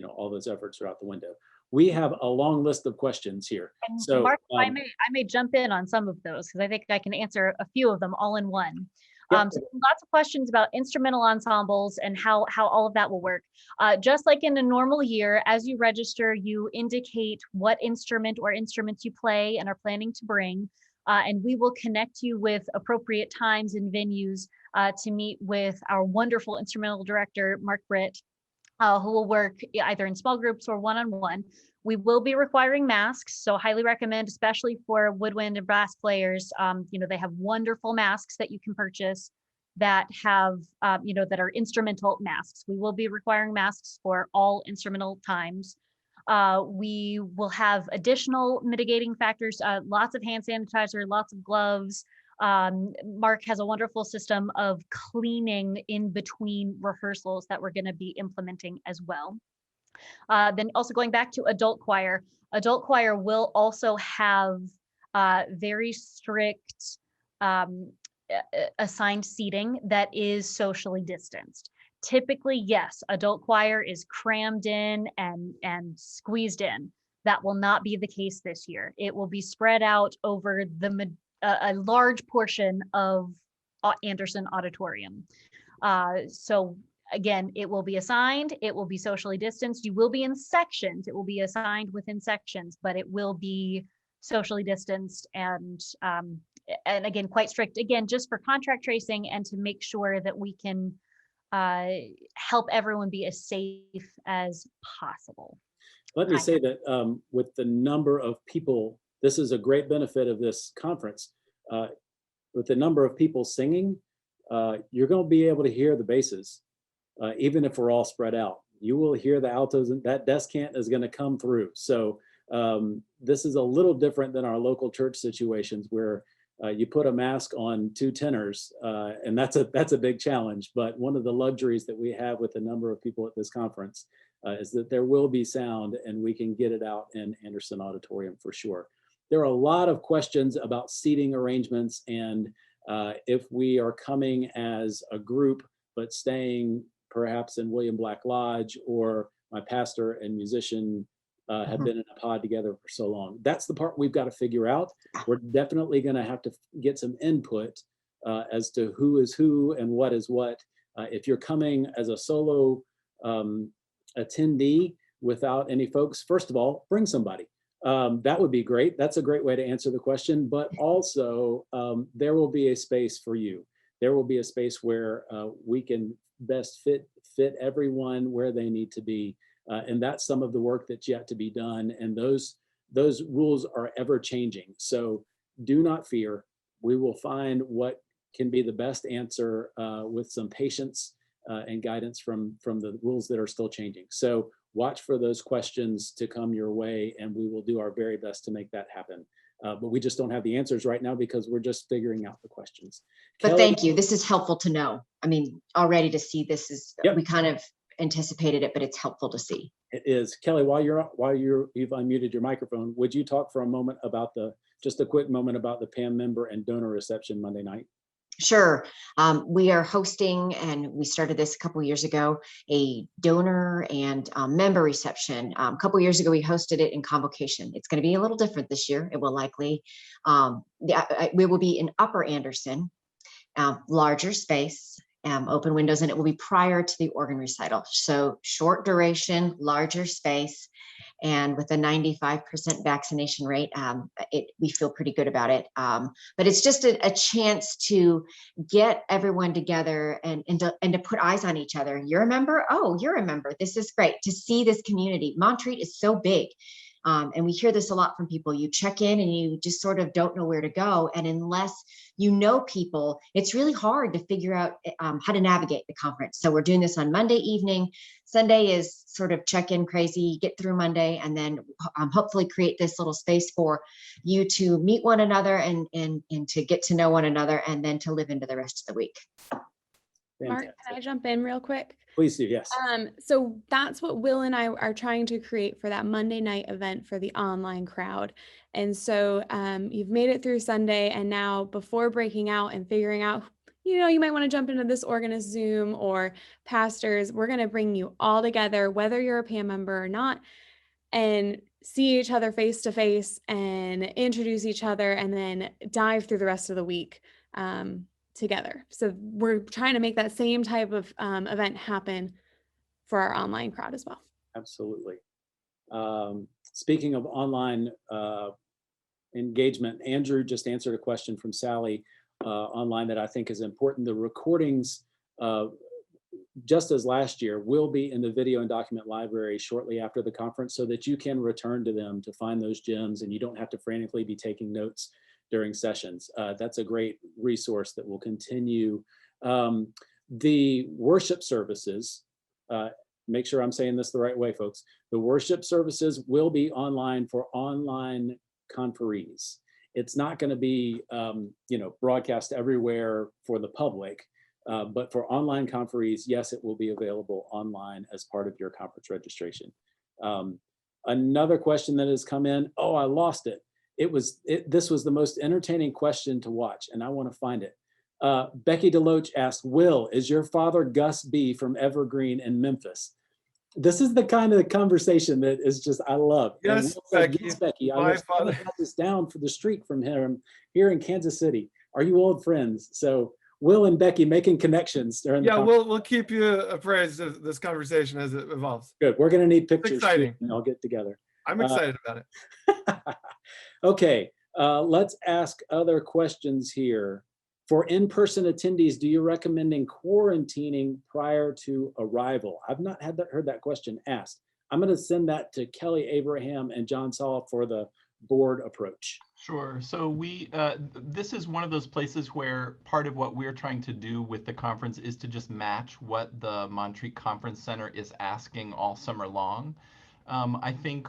all those efforts are out the window. We have a long list of questions here. And So Mark, I may jump in on some of those, because I think I can answer a few of them all in one. So lots of questions about instrumental ensembles and how all of that will work. Just like in a normal year, as you register, you indicate what instrument or instruments you play and are planning to bring. And we will connect you with appropriate times and venues to meet with our wonderful instrumental director, Mark Britt, who will work either in small groups or one-on-one. We will be requiring masks, so highly recommend, especially for woodwind and brass players. They have wonderful masks that you can purchase that have, that are instrumental masks. We will be requiring masks for all instrumental times. We will have additional mitigating factors, lots of hand sanitizer, lots of gloves. Mark has a wonderful system of cleaning in between rehearsals that we're going to be implementing as well. Then also going back to adult choir will also have very strict assigned seating that is socially distanced. Typically, yes, adult choir is crammed in and squeezed in. That will not be the case this year. It will be spread out over a large portion of Anderson Auditorium. So again, it will be assigned, it will be socially distanced. You will be in sections. It will be assigned within sections, but it will be socially distanced and again, quite strict, again, just for contract tracing and to make sure that we can help everyone be as safe as possible. Let me say that with the number of people, this is a great benefit of this conference. With the number of people singing, you're going to be able to hear the basses, even if we're all spread out. You will hear the altos, and that descant is going to come through. So this is a little different than our local church situations where you put a mask on 2 tenors, and that's a big challenge. But one of the luxuries that we have with the number of people at this conference is that there will be sound, and we can get it out in Anderson Auditorium for sure. There are a lot of questions about seating arrangements, and if we are coming as a group but staying perhaps in William Black Lodge, or my pastor and musician have been in a pod together for so long. That's the part we've got to figure out. We're definitely going to have to get some input as to who is who and what is what. If you're coming as a solo attendee without any folks, first of all, bring somebody. That would be great. That's a great way to answer the question, but also there will be a space for you. There will be a space where we can best fit everyone where they need to be. And that's some of the work that's yet to be done. And those rules are ever changing. So do not fear. We will find what can be the best answer with some patience and guidance from the rules that are still changing. So watch for those questions to come your way, and we will do our very best to make that happen. But we just don't have the answers right now because we're just figuring out the questions. But Kelly, thank you. This is helpful to know. I mean, already to see this is, Yep. We kind of anticipated it, but it's helpful to see. It is. Kelly, while you've unmuted your microphone, would you talk for a moment about just a quick moment about the PAM member and donor reception Monday night? Sure. We are hosting, and we started this a couple years ago, a donor and member reception. A couple years ago, we hosted it in Convocation. It's going to be a little different this year. It will likely, we will be in Upper Anderson, larger space, open windows, and it will be prior to the organ recital. So short duration, larger space, and with a 95% vaccination rate, we feel pretty good about it. But it's just a chance to get everyone together and to put eyes on each other. You're a member? Oh, you're a member. This is great to see this community. Montreat is so big. And we hear this a lot from people. You check in and you just sort of don't know where to go. And unless you know people, it's really hard to figure out how to navigate the conference. So we're doing this on Monday evening. Sunday is sort of check-in crazy, get through Monday, and then hopefully create this little space for you to meet one another and to get to know one another, and then to live into the rest of the week. Mark, can I jump in real quick? Please do, yes. So that's what Will and I are trying to create for that Monday night event for the online crowd. And so you've made it through Sunday, and now before breaking out and figuring out, you might want to jump into this organist Zoom or pastors, we're going to bring you all together, whether you're a PAM member or not, and see each other face to face and introduce each other, and then dive through the rest of the week together. So we're trying to make that same type of event happen for our online crowd as well. Absolutely. Speaking of online engagement, Andrew just answered a question from Sally online that I think is important. The recordings, just as last year, will be in the video and document library shortly after the conference, so that you can return to them to find those gems and you don't have to frantically be taking notes during sessions. That's a great resource that will continue. The worship services, make sure I'm saying this the right way, folks. The worship services will be online for online conferees. It's not going to be, broadcast everywhere for the public, but for online conferees, yes, it will be available online as part of your conference registration. Another question that has come in, oh, I lost it. This was the most entertaining question to watch, and I want to find it. Becky DeLoach asked, Will, is your father Gus B from Evergreen in Memphis? This is the kind of conversation that is just, I love. Yes, Becky. Becky. Yes, Becky. I My was trying to father. cut this down for the street from him here in Kansas City. Are you old friends? So Will and Becky making connections during the conference. We'll keep you appraised of this conversation as it evolves. Good. We're going to need pictures. Exciting. And I'll get together. I'm excited about it. Okay, let's ask other questions here. For in-person attendees, do you recommending quarantining prior to arrival? I've not heard that question asked. I'm going to send that to Kelly Abraham and John Sall for the board approach. Sure. So this is one of those places where part of what we're trying to do with the conference is to just match what the Montreat Conference Center is asking all summer long. I think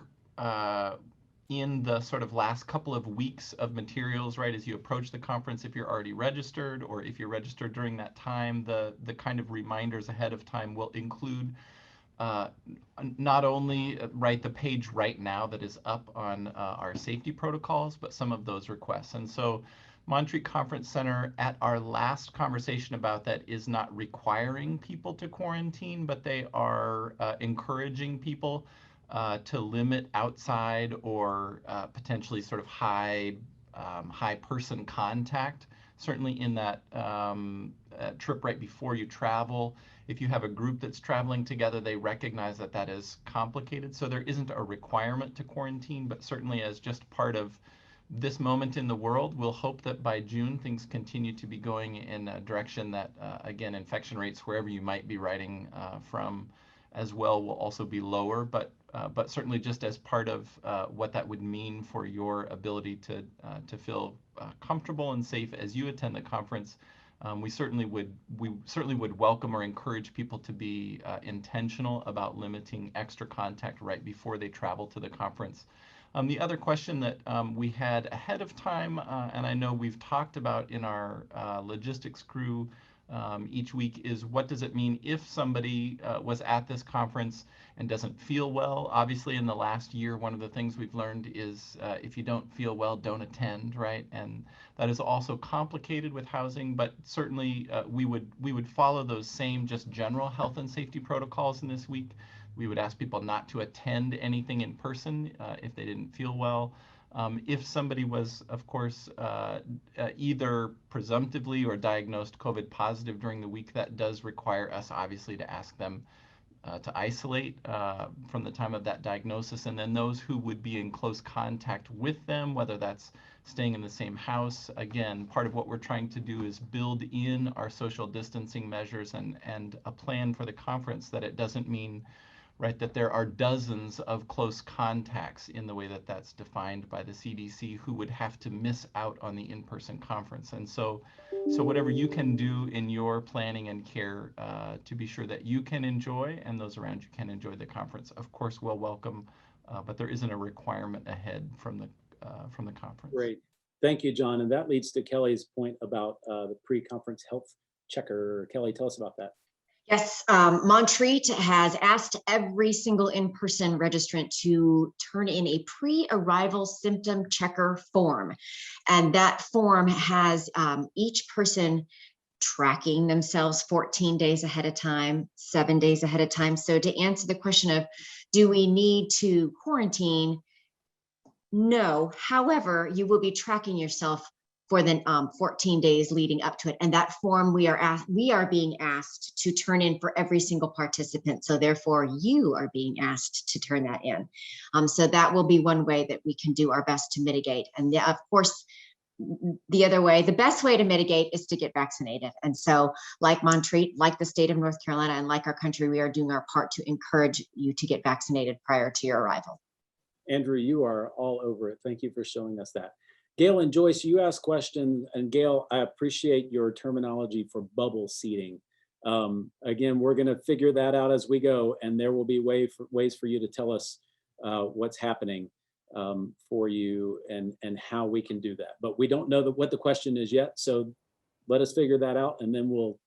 in the sort of last couple of weeks of materials, right, as you approach the conference, if you're already registered or if you're registered during that time, the kind of reminders ahead of time will include not only the page right now that is up on our safety protocols, but some of those requests. And so Montreat Conference Center, at our last conversation about that, is not requiring people to quarantine, but they are encouraging people to limit outside or potentially sort of high person contact, certainly in that trip right before you travel. If you have a group that's traveling together, they recognize that that is complicated. So there isn't a requirement to quarantine, but certainly as just part of this moment in the world, we'll hope that by June things continue to be going in a direction that, again, infection rates wherever you might be writing from as well will also be lower, but certainly just as part of what that would mean for your ability to feel comfortable and safe as you attend the conference. We certainly would welcome or encourage people to be intentional about limiting extra contact right before they travel to the conference. The other question that we had ahead of time, and I know we've talked about in our logistics crew each week, is what does it mean if somebody was at this conference and doesn't feel well? Obviously, in the last year, one of the things we've learned is if you don't feel well, don't attend, right? And that is also complicated with housing, but certainly we would follow those same just general health and safety protocols in this week. We would ask people not to attend anything in person if they didn't feel well. If somebody was, of course, either presumptively or diagnosed COVID positive during the week, that does require us obviously to ask them to isolate from the time of that diagnosis. And then those who would be in close contact with them, whether that's staying in the same house, again, part of what we're trying to do is build in our social distancing measures and a plan for the conference that it doesn't mean, right, that there are dozens of close contacts in the way that that's defined by the CDC who would have to miss out on the in-person conference. And so whatever you can do in your planning and care to be sure that you can enjoy and those around you can enjoy the conference, of course, we'll welcome, but there isn't a requirement ahead from the conference. Great. Thank you, John. And that leads to Kelly's point about the pre-conference health checker. Kelly, tell us about that. Yes, Montreat has asked every single in-person registrant to turn in a pre-arrival symptom checker form. And that form has each person tracking themselves 14 days ahead of time, 7 days ahead of time. So to answer the question of, do we need to quarantine? No, however, you will be tracking yourself for the 14 days leading up to it. And that form we are being asked to turn in for every single participant. So therefore you are being asked to turn that in. So that will be one way that we can do our best to mitigate. And of course, the other way, the best way to mitigate is to get vaccinated. And so like Montreat, like the state of North Carolina, and like our country, we are doing our part to encourage you to get vaccinated prior to your arrival. Andrew, you are all over it. Thank you for showing us that. Gail and Joyce, you asked questions, and Gail, I appreciate your terminology for bubble seating. Again, we're going to figure that out as we go, and there will be ways for you to tell us what's happening for you and how we can do that. But we don't know what the question is yet, so let us figure that out, and then we'll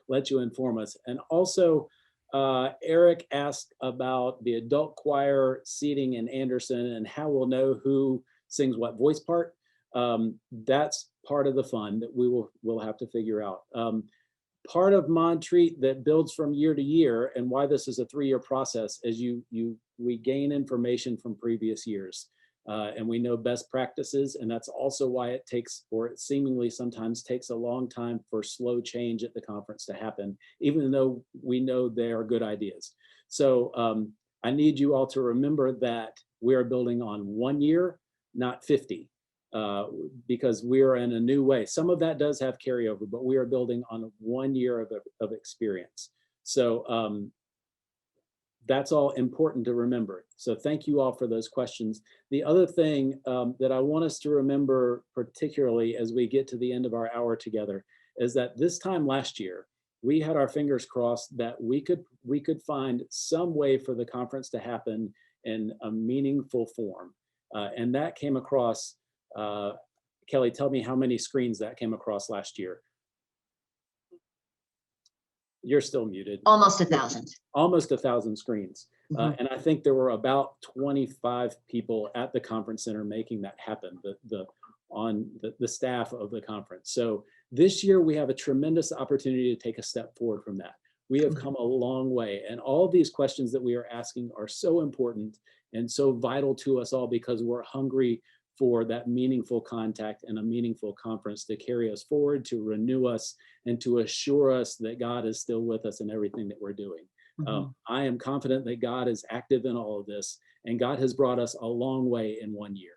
let you inform us. And also, Eric asked about the adult choir seating in Anderson and how we'll know who sings what voice part. That's part of the fun that we'll have to figure out. Part of Montreat that builds from year to year, and why this is a 3-year process, is we gain information from previous years, and we know best practices, and that's also why it takes, or it seemingly sometimes takes, a long time for slow change at the conference to happen, even though we know they are good ideas. So I need you all to remember that we are building on 1 year, not 50, because we are in a new way. Some of that does have carryover, but we are building on 1 year of experience. So that's all important to remember. So thank you all for those questions. The other thing that I want us to remember, particularly as we get to the end of our hour together, is that this time last year, we had our fingers crossed that we could find some way for the conference to happen in a meaningful form. And that came across, Kelly, tell me how many screens that came across last year. You're still muted. Almost 1,000. Almost 1,000 screens. Mm-hmm. And I think there were about 25 people at the conference center making that happen, the staff of the conference. So this year we have a tremendous opportunity to take a step forward from that. We have come a long way, and all of these questions that we are asking are so important and so vital to us all, because we're hungry for that meaningful contact and a meaningful conference to carry us forward, to renew us, and to assure us that God is still with us in everything that we're doing. Mm-hmm. I am confident that God is active in all of this, and God has brought us a long way in 1 year.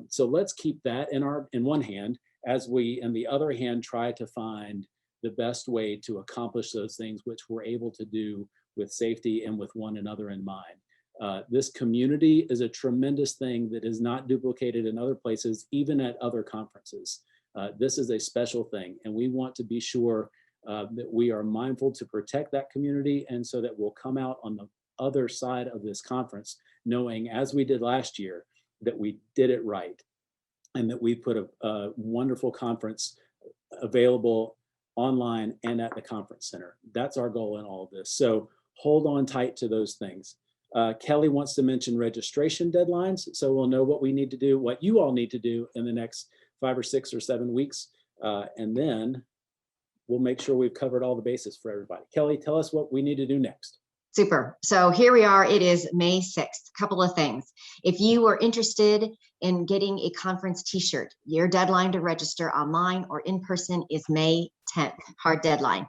So let's keep that in one hand, as we, in the other hand, try to find the best way to accomplish those things, which we're able to do with safety and with one another in mind. This community is a tremendous thing that is not duplicated in other places, even at other conferences. This is a special thing, and we want to be sure that we are mindful to protect that community, and so that we'll come out on the other side of this conference knowing, as we did last year, that we did it right, and that we put a wonderful conference available online and at the conference center. That's our goal in all of this. So hold on tight to those things. Kelly wants to mention registration deadlines, so we'll know what we need to do, what you all need to do in the next 5 or 6 or 7 weeks, and then we'll make sure we've covered all the bases for everybody. Kelly, tell us what we need to do next. Super. So here we are. It is May 6th. Couple of things. If you are interested in getting a conference t-shirt, your deadline to register online or in person is May 10th, hard deadline.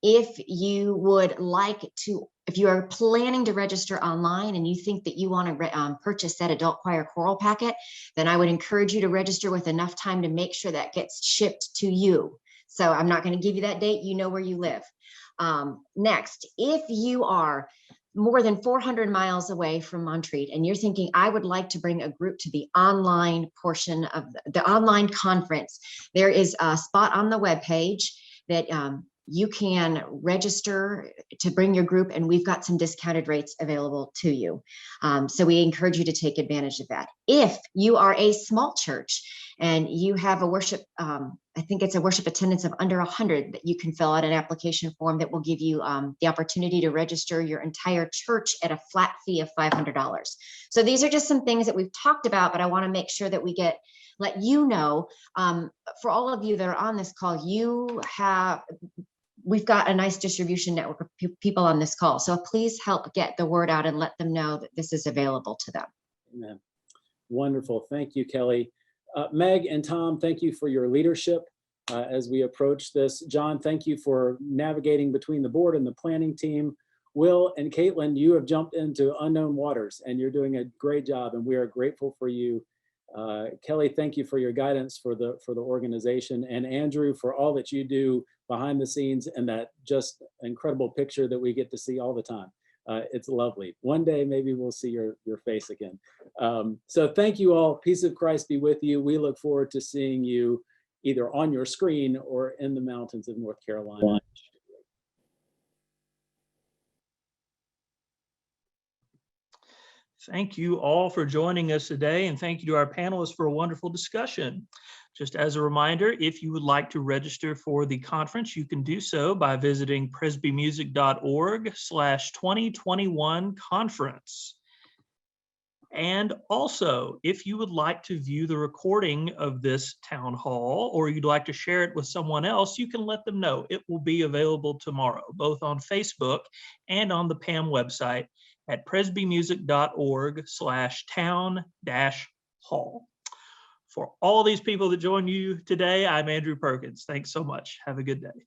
If you would like to, if you are planning to register online and you think that you want to purchase that adult choir choral packet, then I would encourage you to register with enough time to make sure that gets shipped to you. So I'm not going to give you that date. You know where you live. Next, if you are more than 400 miles away from Montreat and you're thinking, I would like to bring a group to the online portion of the online conference, there is a spot on the webpage that you can register to bring your group, and we've got some discounted rates available to you. So we encourage you to take advantage of that. If you are a small church and you have a worship, I think it's a worship attendance of under 100, that you can fill out an application form that will give you the opportunity to register your entire church at a flat fee of $500. So these are just some things that we've talked about, but I want to make sure that we let you know, for all of you that are on this call, we've got a nice distribution network of people on this call. So please help get the word out and let them know that this is available to them. Amen. Wonderful. Thank you, Kelly. Meg and Tom, thank you for your leadership as we approach this. John, thank you for navigating between the board and the planning team. Will and Kaitlyn, you have jumped into unknown waters and you're doing a great job, and we are grateful for you. Kelly, thank you for your guidance for the organization, and Andrew for all that you do behind the scenes and that just incredible picture that we get to see all the time. It's lovely. One day maybe we'll see your face again. So thank you all. Peace of Christ be with you. We look forward to seeing you either on your screen or in the mountains of North Carolina. Thank you all for joining us today, and thank you to our panelists for a wonderful discussion. Just as a reminder, if you would like to register for the conference, you can do so by visiting presbymusic.org/2021 conference. And also, if you would like to view the recording of this town hall, or you'd like to share it with someone else, you can let them know. It will be available tomorrow, both on Facebook and on the PAM website at presbymusic.org/town-hall. For all these people that joined you today, I'm Andrew Perkins. Thanks so much. Have a good day.